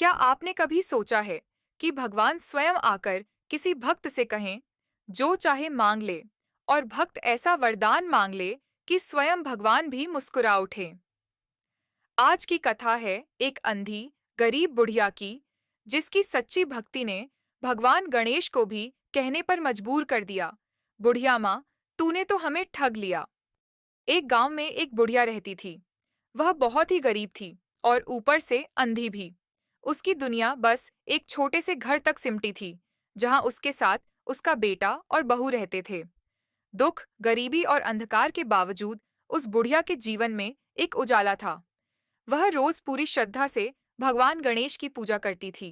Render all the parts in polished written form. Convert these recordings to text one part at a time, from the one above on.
क्या आपने कभी सोचा है कि भगवान स्वयं आकर किसी भक्त से कहें, जो चाहे मांग ले, और भक्त ऐसा वरदान मांग ले कि स्वयं भगवान भी मुस्कुरा उठें? आज की कथा है एक अंधी, गरीब बुढ़िया की, जिसकी सच्ची भक्ति ने भगवान गणेश को भी कहने पर मजबूर कर दिया, बुढ़िया माँ, तूने तो हमें ठग लिया। एक गांव में एक बुढ़िया रहती थी। वह बहुत ही गरीब थी और ऊपर से अंधी भी। उसकी दुनिया बस एक छोटे से घर तक सिमटी थी, जहां उसके साथ उसका बेटा और बहू रहते थे। दुख, गरीबी और अंधकार के बावजूद उस बुढ़िया के जीवन में एक उजाला था। वह रोज पूरी श्रद्धा से भगवान गणेश की पूजा करती थी।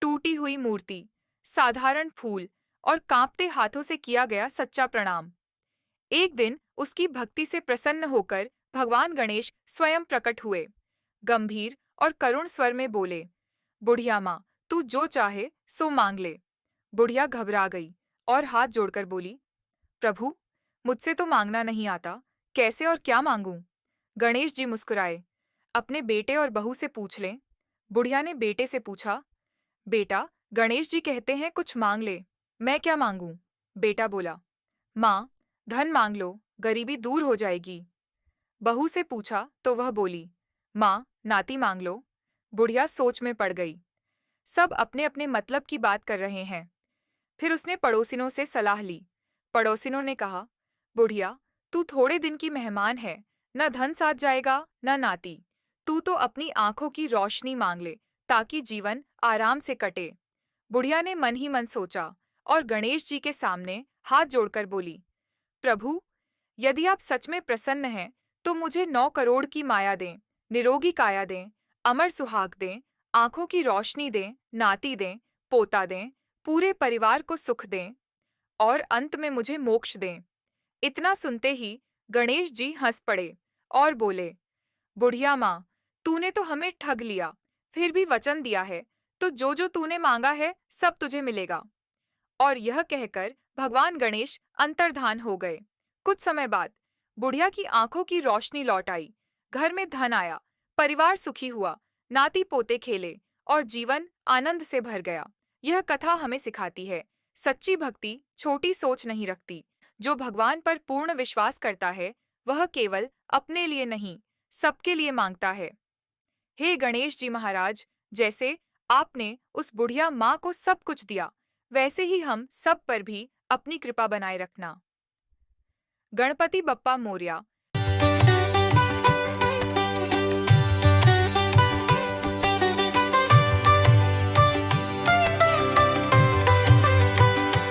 टूटी हुई मूर्ति, साधारण फूल और कांपते हाथों से किया गया सच्चा प्रणाम। एक दिन उसकी भक्ति से प्रसन्न होकर भगवान गणेश स्वयं प्रकट हुए। गंभीर और करुण स्वर में बोले, बुढ़िया माँ, तू जो चाहे सो मांग ले। बुढ़िया घबरा गई और हाथ जोड़कर बोली, प्रभु, मुझसे तो मांगना नहीं आता, कैसे और क्या मांगूं? गणेश जी मुस्कुराए, अपने बेटे और बहू से पूछ लें। बुढ़िया ने बेटे से पूछा, बेटा, गणेश जी कहते हैं कुछ मांग ले, मैं क्या मांगूं? बेटा बोला, माँ, धन मांग लो, गरीबी दूर हो जाएगी। बहू से पूछा तो वह बोली, माँ, नाती मांग लो। बुढ़िया सोच में पड़ गई। सब अपने अपने मतलब की बात कर रहे हैं। फिर उसने पड़ोसिनों से सलाह ली। पड़ोसिनों ने कहा, बुढ़िया, तू थोड़े दिन की मेहमान है, न धन साथ जाएगा न नाती। तू तो अपनी आंखों की रोशनी मांग ले, ताकि जीवन आराम से कटे। बुढ़िया ने मन ही मन सोचा और गणेश जी के सामने हाथ जोड़कर बोली, प्रभु, यदि आप सच में प्रसन्न हैं, तो मुझे 9 करोड़ की माया दें, निरोगी काया दें, अमर सुहाग दें, आंखों की रोशनी दें, नाती दें, पोता दें, पूरे परिवार को सुख दें और अंत में मुझे मोक्ष दें। इतना सुनते ही गणेश जी हंस पड़े और बोले, बुढ़िया माँ, तूने तो हमें ठग लिया, फिर भी वचन दिया है, तो जो जो तूने मांगा है सब तुझे मिलेगा। और यह कहकर भगवान गणेश अंतर्धान हो गए। कुछ समय बाद बुढ़िया की आंखों की रोशनी लौट आई, घर में धन आया, परिवार सुखी हुआ, नाती पोते खेले और जीवन आनंद से भर गया। यह कथा हमें सिखाती है, सच्ची भक्ति छोटी सोच नहीं रखती। जो भगवान पर पूर्ण विश्वास करता है, वह केवल अपने लिए नहीं, सबके लिए मांगता है। हे गणेश जी महाराज, जैसे आपने उस बुढ़िया माँ को सब कुछ दिया, वैसे ही हम सब पर भी अपनी कृपा बनाए रखना। गणपति बप्पा मोरया।